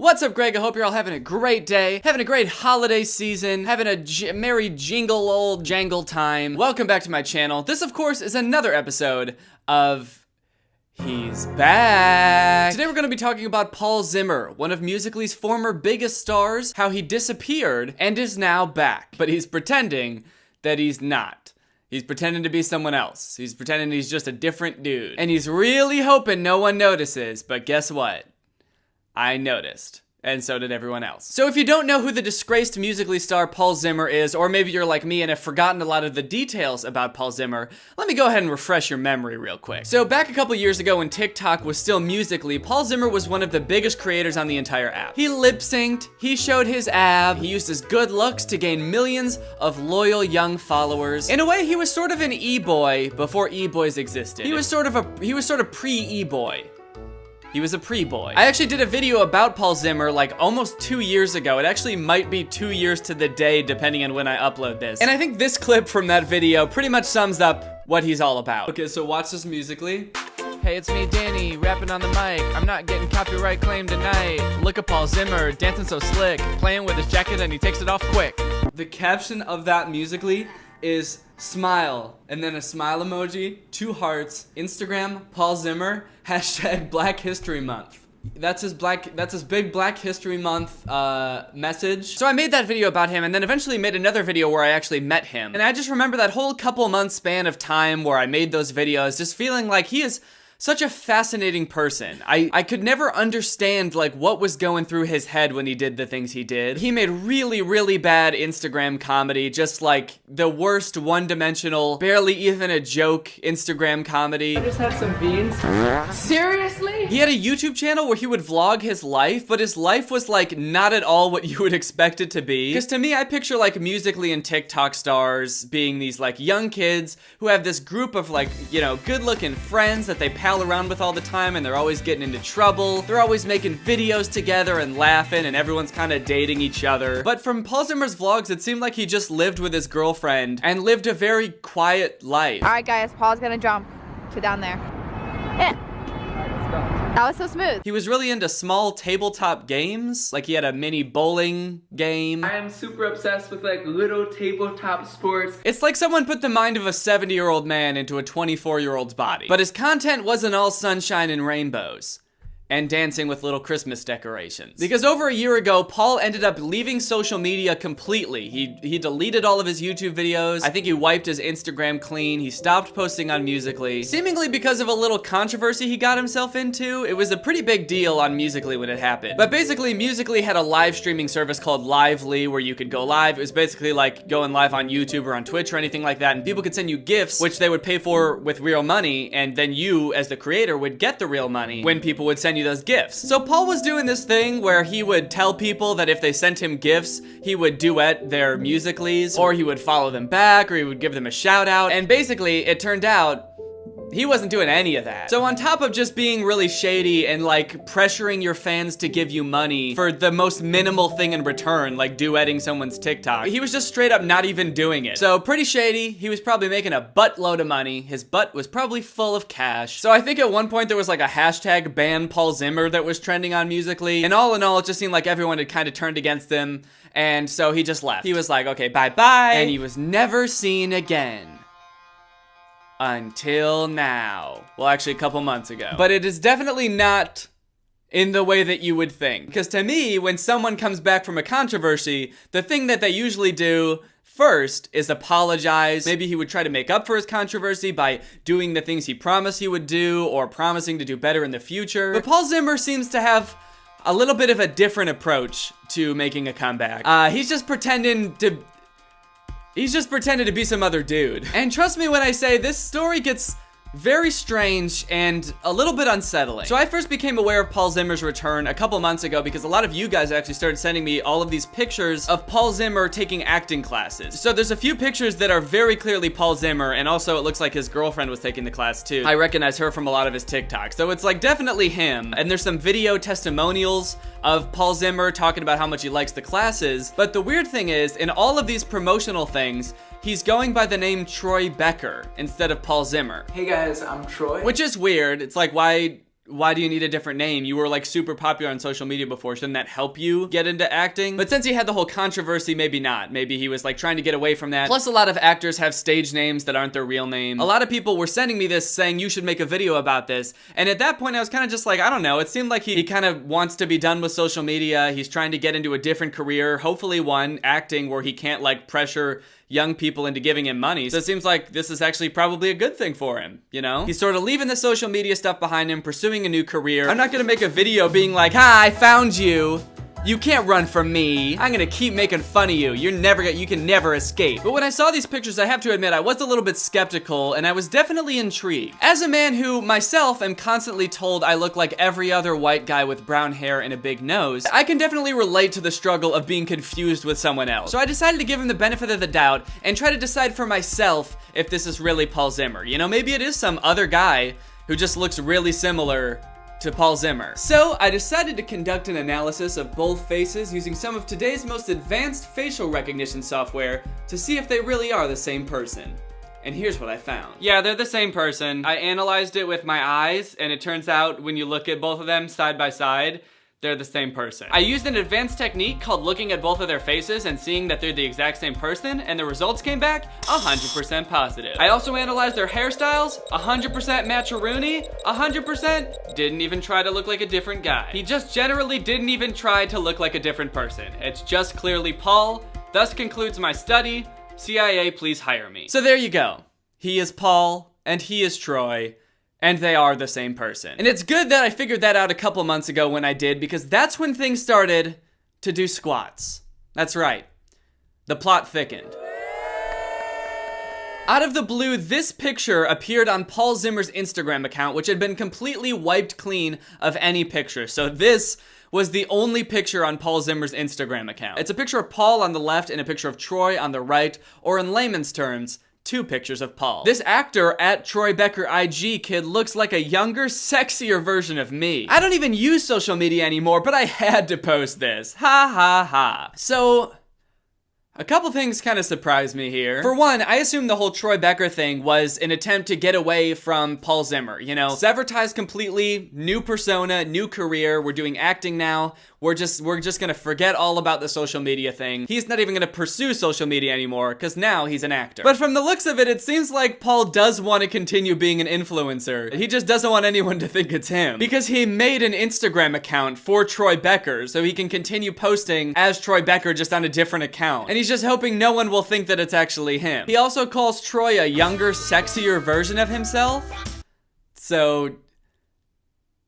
What's up, Greg? I hope you're all having a great day, having a great holiday season, having a merry jingle old jangle time. Welcome back to my channel. This, of course, is another episode of He's Back. Today we're going to be talking about Paul Zimmer, one of Musical.ly's former biggest stars, how he disappeared and is now back. But he's pretending that he's not. He's pretending to be someone else. He's pretending he's just a different dude. And he's really hoping no one notices, but guess what? I noticed. And so did everyone else. So if you don't know who the disgraced Musical.ly star Paul Zimmer is, or maybe you're like me and have forgotten a lot of the details about Paul Zimmer, let me go ahead and refresh your memory real quick. So back a couple years ago when TikTok was still Musical.ly, Paul Zimmer was one of the biggest creators on the entire app. He lip-synced, he showed his ab, he used his good looks to gain millions of loyal young followers. In a way, he was sort of an e-boy before e-boys existed. He was sort of pre-e-boy. He was a pre-boy. I actually did a video about Paul Zimmer like almost 2 years ago. It actually might be 2 years to the day depending on when I upload this. And I think this clip from that video pretty much sums up what he's all about. Okay, so watch this Musical.ly. Hey, it's me, Danny, rapping on the mic. I'm not getting copyright claim tonight. Look at Paul Zimmer, dancing so slick, playing with his jacket and he takes it off quick. The caption of that Musical.ly is smile, and then a smile emoji, 2 hearts, Instagram, Paul Zimmer, hashtag Black History Month. That's his big Black History Month message. So I made that video about him and then eventually made another video where I actually met him. And I just remember that whole couple months span of time where I made those videos just feeling like he is such a fascinating person. I could never understand like what was going through his head when he did the things he did. He made really, really bad Instagram comedy, just like the worst one-dimensional, barely even a joke Instagram comedy. I just had some beans. Seriously? He had a YouTube channel where he would vlog his life, but his life was like not at all what you would expect it to be. Because to me, I picture like Musical.ly and TikTok stars being these like young kids who have this group of like, you know, good-looking friends that they pal around with all the time, and they're always getting into trouble. They're always making videos together and laughing, and everyone's kind of dating each other. But from Paul Zimmer's vlogs, it seemed like he just lived with his girlfriend and lived a very quiet life. All right, guys, Paul's gonna jump to down there. Yeah. That was so smooth. He was really into small tabletop games. Like he had a mini bowling game. I am super obsessed with like little tabletop sports. It's like someone put the mind of a 70-year-old man into a 24-year-old's body. But his content wasn't all sunshine and rainbows and dancing with little Christmas decorations. Because over a year ago, Paul ended up leaving social media completely. He deleted all of his YouTube videos. I think he wiped his Instagram clean. He stopped posting on Musical.ly, seemingly because of a little controversy he got himself into. It was a pretty big deal on Musical.ly when it happened. But basically, Musical.ly had a live streaming service called Lively where you could go live. It was basically like going live on YouTube or on Twitch or anything like that, and people could send you gifts, which they would pay for with real money, and then you, as the creator, would get the real money when people would send you those gifts. So Paul was doing this thing where he would tell people that if they sent him gifts, he would duet their Musical.lys, or he would follow them back, or he would give them a shout out. And basically, it turned out he wasn't doing any of that. So on top of just being really shady and like pressuring your fans to give you money for the most minimal thing in return, like duetting someone's TikTok, he was just straight up not even doing it. So pretty shady. He was probably making a buttload of money. His butt was probably full of cash. So I think at one point there was like a hashtag ban Paul Zimmer that was trending on Musical.ly. And all in all, it just seemed like everyone had kind of turned against him. And so he just left. He was like, okay, bye-bye. And he was never seen again. Until now. Well, actually a couple months ago. But it is definitely not in the way that you would think. Because to me, when someone comes back from a controversy, the thing that they usually do first is apologize. Maybe he would try to make up for his controversy by doing the things he promised he would do or promising to do better in the future. But Paul Zimmer seems to have a little bit of a different approach to making a comeback. He's just pretending to be some other dude. And trust me when I say this story gets very strange and a little bit unsettling. So I first became aware of Paul Zimmer's return a couple months ago because a lot of you guys actually started sending me all of these pictures of Paul Zimmer taking acting classes. So there's a few pictures that are very clearly Paul Zimmer, and also it looks like his girlfriend was taking the class too. I recognize her from a lot of his TikToks. So it's like definitely him. And there's some video testimonials of Paul Zimmer talking about how much he likes the classes. But the weird thing is, in all of these promotional things, he's going by the name Troy Becker instead of Paul Zimmer. Hey guys, I'm Troy. Which is weird. It's like, why why do you need a different name? You were like super popular on social media before. Shouldn't that help you get into acting? But since he had the whole controversy, maybe not. Maybe he was like trying to get away from that. Plus a lot of actors have stage names that aren't their real name. A lot of people were sending me this saying you should make a video about this. And at that point I was kind of just like, I don't know. It seemed like he kind of wants to be done with social media. He's trying to get into a different career. Hopefully one, acting, where he can't like pressure young people into giving him money. So it seems like this is actually probably a good thing for him, you know? He's sort of leaving the social media stuff behind him, pursuing a new career. I'm not gonna make a video being like, "Hi, I found you. You can't run from me. I'm gonna keep making fun of you. You can never escape." But when I saw these pictures, I have to admit, I was a little bit skeptical, and I was definitely intrigued. As a man who, myself, am constantly told I look like every other white guy with brown hair and a big nose, I can definitely relate to the struggle of being confused with someone else. So I decided to give him the benefit of the doubt, and try to decide for myself if this is really Paul Zimmer. You know, maybe it is some other guy who just looks really similar to Paul Zimmer. So I decided to conduct an analysis of both faces using some of today's most advanced facial recognition software to see if they really are the same person. And here's what I found. Yeah, they're the same person. I analyzed it with my eyes, and it turns out when you look at both of them side by side, they're the same person. I used an advanced technique called looking at both of their faces and seeing that they're the exact same person, and the results came back 100% positive. I also analyzed their hairstyles, 100% match-a-rooney, 100% didn't even try to look like a different guy. He just generally didn't even try to look like a different person. It's just clearly Paul. Thus concludes my study. CIA, please hire me. So there you go. He is Paul, and he is Troy. And they are the same person. And it's good that I figured that out a couple months ago when I did, because that's when things started to do squats. That's right. The plot thickened. Out of the blue, this picture appeared on Paul Zimmer's Instagram account, which had been completely wiped clean of any picture. So this was the only picture on Paul Zimmer's Instagram account. It's a picture of Paul on the left and a picture of Troy on the right, or in layman's terms, 2 pictures of Paul. This actor at Troy Becker IG kid looks like a younger, sexier version of me. I don't even use social media anymore, but I had to post this. Ha ha ha. So, a couple things kind of surprised me here. For one, I assumed the whole Troy Becker thing was an attempt to get away from Paul Zimmer. You know, sever ties completely, new persona, new career, we're doing acting now. We're just gonna forget all about the social media thing. He's not even gonna pursue social media anymore, because now he's an actor. But from the looks of it, it seems like Paul does want to continue being an influencer. He just doesn't want anyone to think it's him. Because he made an Instagram account for Troy Becker, so he can continue posting as Troy Becker just on a different account. And he's just hoping no one will think that it's actually him. He also calls Troy a younger, sexier version of himself. So,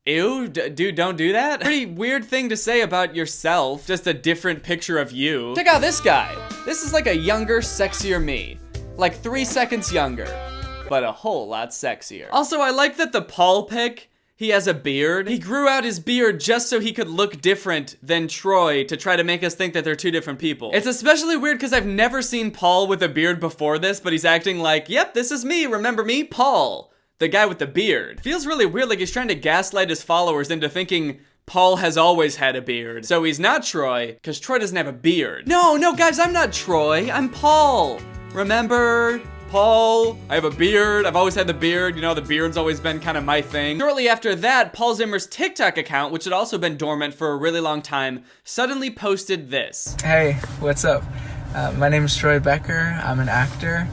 ew, dude, don't do that. Pretty weird thing to say about yourself, just a different picture of you. Check out this guy. This is like a younger, sexier me. Like 3 seconds younger, but a whole lot sexier. Also, I like that the Paul pic, he has a beard. He grew out his beard just so he could look different than Troy to try to make us think that they're 2 different people. It's especially weird because I've never seen Paul with a beard before this, but he's acting like, yep, this is me, remember me, Paul. The guy with the beard. Feels really weird, like he's trying to gaslight his followers into thinking Paul has always had a beard. So he's not Troy, because Troy doesn't have a beard. No, guys, I'm not Troy, I'm Paul. Remember? Paul, I have a beard, I've always had the beard, you know, the beard's always been kind of my thing. Shortly after that, Paul Zimmer's TikTok account, which had also been dormant for a really long time, suddenly posted this. Hey, what's up? My name is Troy Becker, I'm an actor.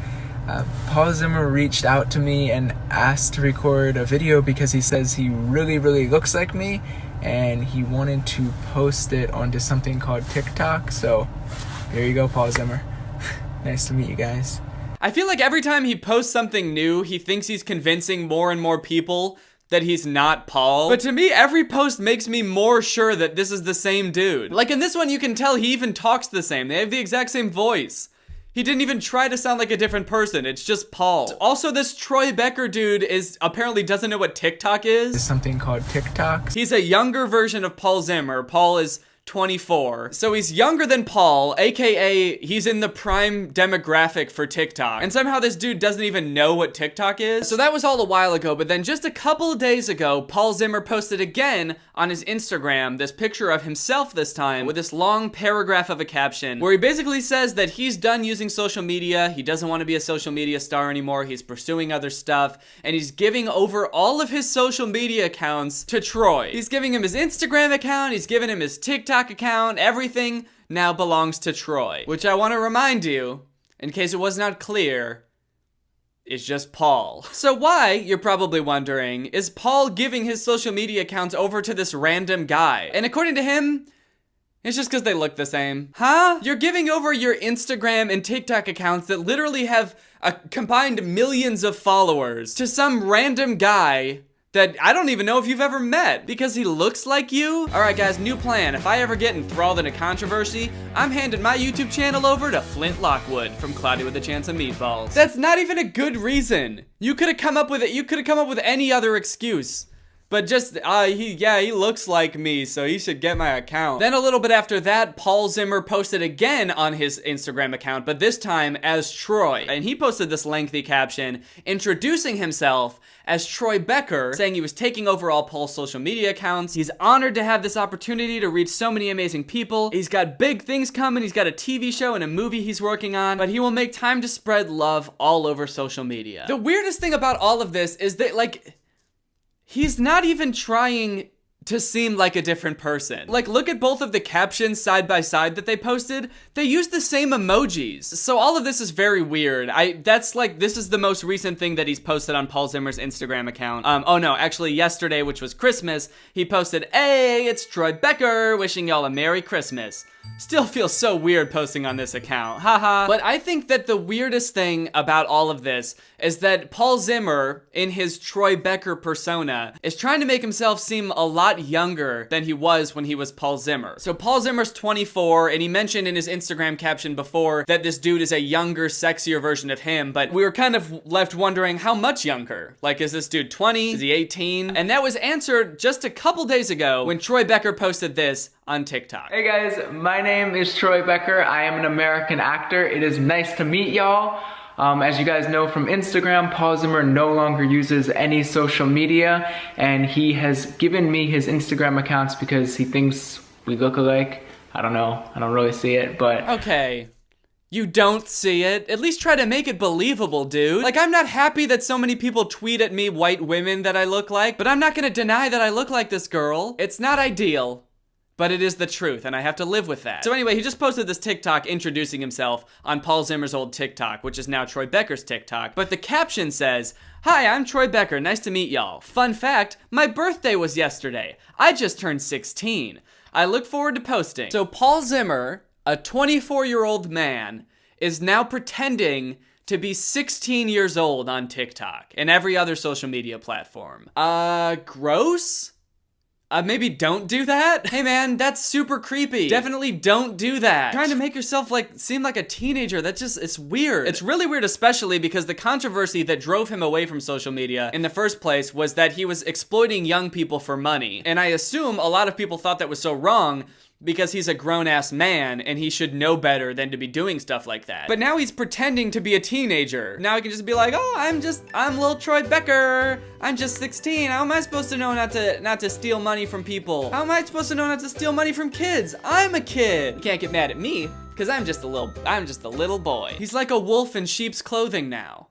Paul Zimmer reached out to me and asked to record a video because he says he really looks like me, and he wanted to post it onto something called TikTok. So there you go, Paul Zimmer. Nice to meet you guys. I feel like every time he posts something new, he thinks he's convincing more and more people that he's not Paul. But to me, every post makes me more sure that this is the same dude. Like in this one, you can tell he even talks the same. They have the exact same voice. He didn't even try to sound like a different person. It's just Paul. Also, this Troy Becker dude apparently doesn't know what TikTok is. There's something called TikTok. He's a younger version of Paul Zimmer. Paul is 24. So he's younger than Paul, aka he's in the prime demographic for TikTok. And somehow this dude doesn't even know what TikTok is. So that was all a while ago, but then just a couple of days ago, Paul Zimmer posted again on his Instagram this picture of himself this time with this long paragraph of a caption where he basically says that he's done using social media, he doesn't want to be a social media star anymore, he's pursuing other stuff, and he's giving over all of his social media accounts to Troy. He's giving him his Instagram account, he's giving him his TikTok account, everything now belongs to Troy. Which I want to remind you, in case it was not clear, is just Paul. So why, you're probably wondering, is Paul giving his social media accounts over to this random guy? And according to him, it's just because they look the same. Huh? You're giving over your Instagram and TikTok accounts that literally have a combined millions of followers to some random guy that I don't even know if you've ever met because he looks like you? Alright guys, new plan. If I ever get enthralled in a controversy, I'm handing my YouTube channel over to Flint Lockwood from Cloudy with a Chance of Meatballs. That's not even a good reason. You could have come up with it. You could have come up with any other excuse. But just, he looks like me, so he should get my account. Then a little bit after that, Paul Zimmer posted again on his Instagram account, but this time as Troy. And he posted this lengthy caption introducing himself as Troy Becker, saying he was taking over all Paul's social media accounts. He's honored to have this opportunity to reach so many amazing people. He's got big things coming. He's got a TV show and a movie he's working on, but he will make time to spread love all over social media. The weirdest thing about all of this is that, like, he's not even trying to seem like a different person. Like, look at both of the captions side by side that they posted. They use the same emojis. So all of this is very weird. This is the most recent thing that he's posted on Paul Zimmer's Instagram account. Oh no, actually yesterday, which was Christmas, he posted, "Hey, it's Troy Becker, wishing y'all a Merry Christmas." Still feels so weird posting on this account, haha. But I think that the weirdest thing about all of this is that Paul Zimmer, in his Troy Becker persona, is trying to make himself seem a lot younger than he was when he was Paul Zimmer. So Paul Zimmer's 24, and he mentioned in his Instagram caption before that this dude is a younger, sexier version of him, but we were kind of left wondering how much younger. Like, is this dude 20? Is he 18? And that was answered just a couple days ago when Troy Becker posted this on TikTok. Hey guys, my name is Troy Becker. I am an American actor. It is nice to meet y'all. As you guys know from Instagram, Paul Zimmer no longer uses any social media, and he has given me his Instagram accounts because he thinks we look alike. I don't know. I don't really see it, but... Okay. You don't see it? At least try to make it believable, dude. Like, I'm not happy that so many people tweet at me white women that I look like, but I'm not gonna deny that I look like this girl. It's not ideal, but it is the truth, and I have to live with that. So anyway, he just posted this TikTok introducing himself on Paul Zimmer's old TikTok, which is now Troy Becker's TikTok. But the caption says, "Hi, I'm Troy Becker. Nice to meet y'all. Fun fact, my birthday was yesterday. I just turned 16. I look forward to posting." So Paul Zimmer, a 24-year-old man, is now pretending to be 16 years old on TikTok and every other social media platform. Gross? Maybe don't do that? Hey man, that's super creepy. Definitely don't do that. Trying to make yourself seem like a teenager, it's weird. It's really weird, especially because the controversy that drove him away from social media in the first place was that he was exploiting young people for money. And I assume a lot of people thought that was so wrong because he's a grown-ass man and he should know better than to be doing stuff like that. But now he's pretending to be a teenager. Now he can just be like, "Oh, I'm little Troy Becker. I'm just 16. How am I supposed to know not to steal money from people? How am I supposed to know not to steal money from kids? I'm a kid. You can't get mad at me because I'm just a little boy." He's like a wolf in sheep's clothing now.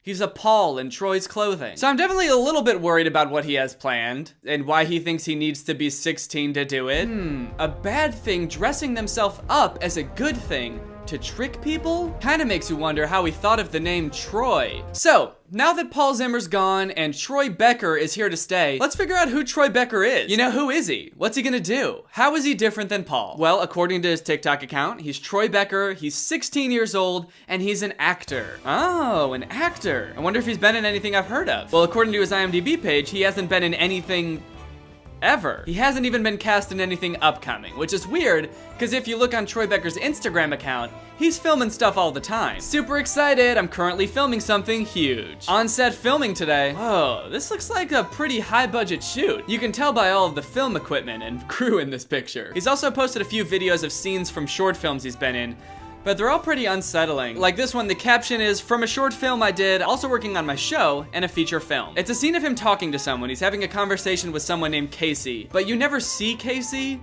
He's a Paul in Troy's clothing. So I'm definitely a little bit worried about what he has planned and why he thinks he needs to be 16 to do it. A bad thing dressing themselves up as a good thing to trick people? Kinda makes you wonder how he thought of the name Troy. So, now that Paul Zimmer's gone and Troy Becker is here to stay, let's figure out who Troy Becker is. You know, who is he? What's he gonna do? How is he different than Paul? Well, according to his TikTok account, he's Troy Becker, he's 16 years old, and he's an actor. Oh, an actor. I wonder if he's been in anything I've heard of. Well, according to his IMDb page, he hasn't been in anything ever. He hasn't even been cast in anything upcoming, which is weird, because if you look on Troy Becker's Instagram account, he's filming stuff all the time. Super excited, I'm currently filming something huge. On set filming today. Whoa, this looks like a pretty high budget shoot. You can tell by all of the film equipment and crew in this picture. He's also posted a few videos of scenes from short films he's been in, but they're all pretty unsettling. Like this one, the caption is, "From a short film I did, also working on my show, and a feature film." It's a scene of him talking to someone. He's having a conversation with someone named Casey, but you never see Casey,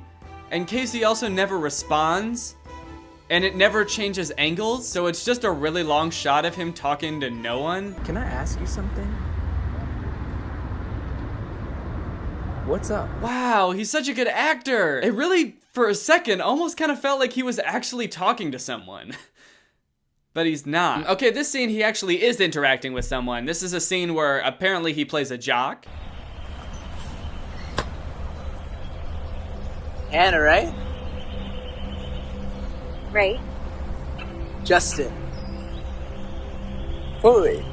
and Casey also never responds, and it never changes angles, so it's just a really long shot of him talking to no one. Can I ask you something? What's up? Wow, he's such a good actor. It really, for a second, almost kind of felt like he was actually talking to someone. But he's not. Okay, this scene, he actually is interacting with someone. This is a scene where apparently he plays a jock. Anna, right? Right. Justin. Fully.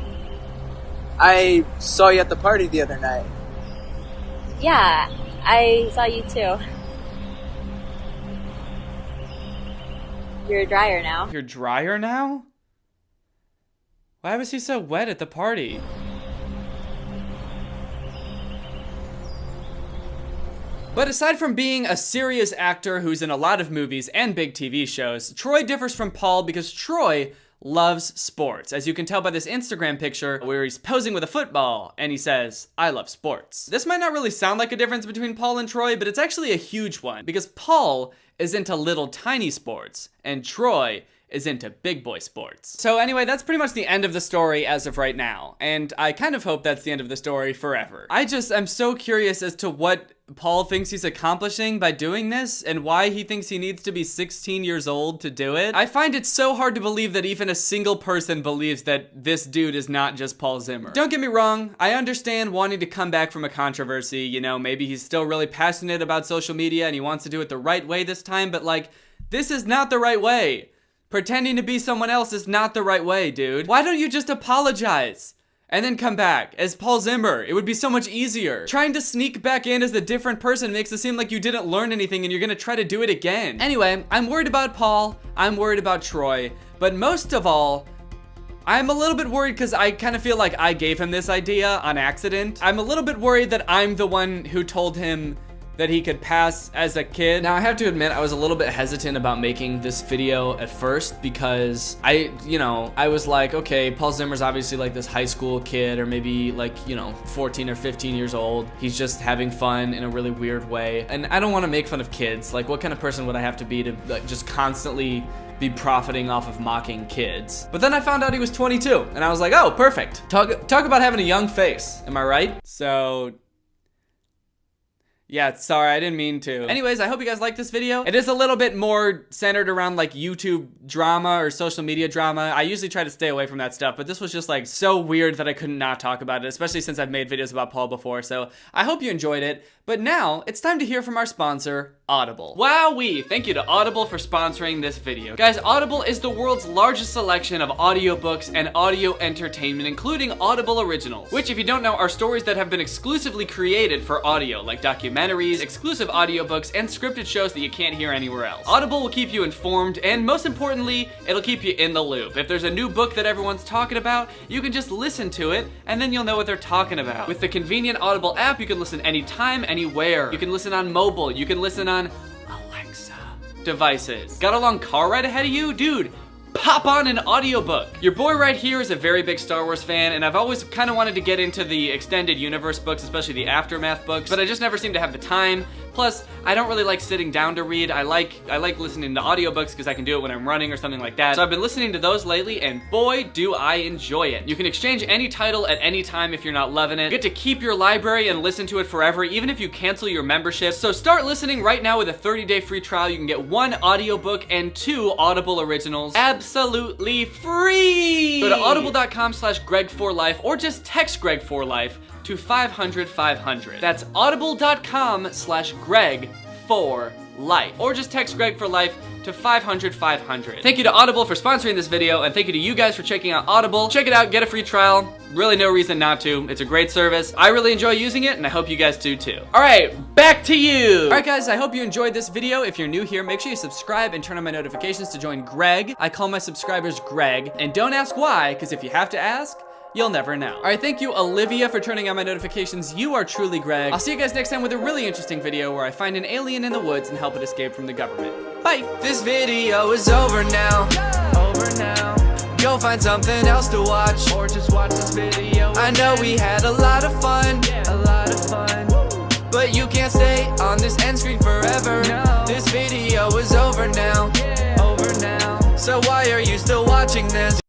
I saw you at the party the other night. Yeah, I saw you too. You're drier now. You're drier now? Why was he so wet at the party? But aside from being a serious actor who's in a lot of movies and big TV shows, Troy differs from Paul because Troy loves sports. As you can tell by this Instagram picture where he's posing with a football and he says, "I love sports." This might not really sound like a difference between Paul and Troy, but it's actually a huge one because Paul is into little tiny sports and Troy is into big boy sports. So anyway, that's pretty much the end of the story as of right now. And I kind of hope that's the end of the story forever. I'm so curious as to what Paul thinks he's accomplishing by doing this and why he thinks he needs to be 16 years old to do it. I find it so hard to believe that even a single person believes that this dude is not just Paul Zimmer. Don't get me wrong, I understand wanting to come back from a controversy, you know, maybe he's still really passionate about social media and he wants to do it the right way this time, but like, this is not the right way. Pretending to be someone else is not the right way, dude. Why don't you just apologize? And then come back as Paul Zimmer. It would be so much easier. Trying to sneak back in as a different person makes it seem like you didn't learn anything and you're gonna try to do it again. Anyway, I'm worried about Paul, I'm worried about Troy, but most of all, I'm a little bit worried because I kind of feel like I gave him this idea on accident. I'm a little bit worried that I'm the one who told him that he could pass as a kid. Now I have to admit I was a little bit hesitant about making this video at first because I was like, okay, Paul Zimmer's obviously like this high school kid or maybe like, 14 or 15 years old. He's just having fun in a really weird way. And I don't want to make fun of kids. Like what kind of person would I have to be to like, just constantly be profiting off of mocking kids? But then I found out he was 22 and I was like, oh, perfect. Talk about having a young face. Am I right? So yeah, sorry, I didn't mean to. Anyways, I hope you guys like this video. It is a little bit more centered around like YouTube drama or social media drama. I usually try to stay away from that stuff, but this was just like so weird that I could not talk about it, especially since I've made videos about Paul before. So I hope you enjoyed it. But now it's time to hear from our sponsor, Audible. Wowee! Thank you to Audible for sponsoring this video. Guys, Audible is the world's largest selection of audiobooks and audio entertainment, including Audible originals, which if you don't know are stories that have been exclusively created for audio, like documentaries, exclusive audiobooks, and scripted shows that you can't hear anywhere else. Audible will keep you informed, and most importantly, it'll keep you in the loop. If there's a new book that everyone's talking about, you can just listen to it, and then you'll know what they're talking about. With the convenient Audible app, you can listen anytime, anywhere. You can listen on mobile, you can listen on Alexa devices. Got a long car ride ahead of you? Dude, pop on an audiobook. Your boy right here is a very big Star Wars fan, and I've always kind of wanted to get into the extended universe books, especially the Aftermath books, but I just never seem to have the time. Plus, I don't really like sitting down to read. I like listening to audiobooks because I can do it when I'm running or something like that. So I've been listening to those lately, and boy, do I enjoy it. You can exchange any title at any time if you're not loving it. You get to keep your library and listen to it forever, even if you cancel your membership. So start listening right now with a 30-day free trial. You can get 1 audiobook and 2 Audible originals absolutely free. Go to audible.com/Greg4Life or just text Greg4Life to 500-500. That's audible.com/Greg4Life. LIFE. Or just text Greg for life to 500 500. Thank you to Audible for sponsoring this video, and thank you to you guys for checking out Audible. Check it out, get a free trial. Really no reason not to. It's a great service. I really enjoy using it, and I hope you guys do too. All right, back to you. All right, guys, I hope you enjoyed this video. If you're new here, make sure you subscribe and turn on my notifications to join Greg. I call my subscribers Greg, and don't ask why, because if you have to ask, you'll never know. All right, thank you, Olivia, for turning on my notifications. You are truly Greg. I'll see you guys next time with a really interesting video where I find an alien in the woods and help it escape from the government. Bye. This video is over now. Over now. Go find something else to watch, or just watch this video. I know we had a lot of fun. Yeah, a lot of fun. But you can't stay on this end screen forever. No. This video is over now. Yeah. Over now. So why are you still watching this?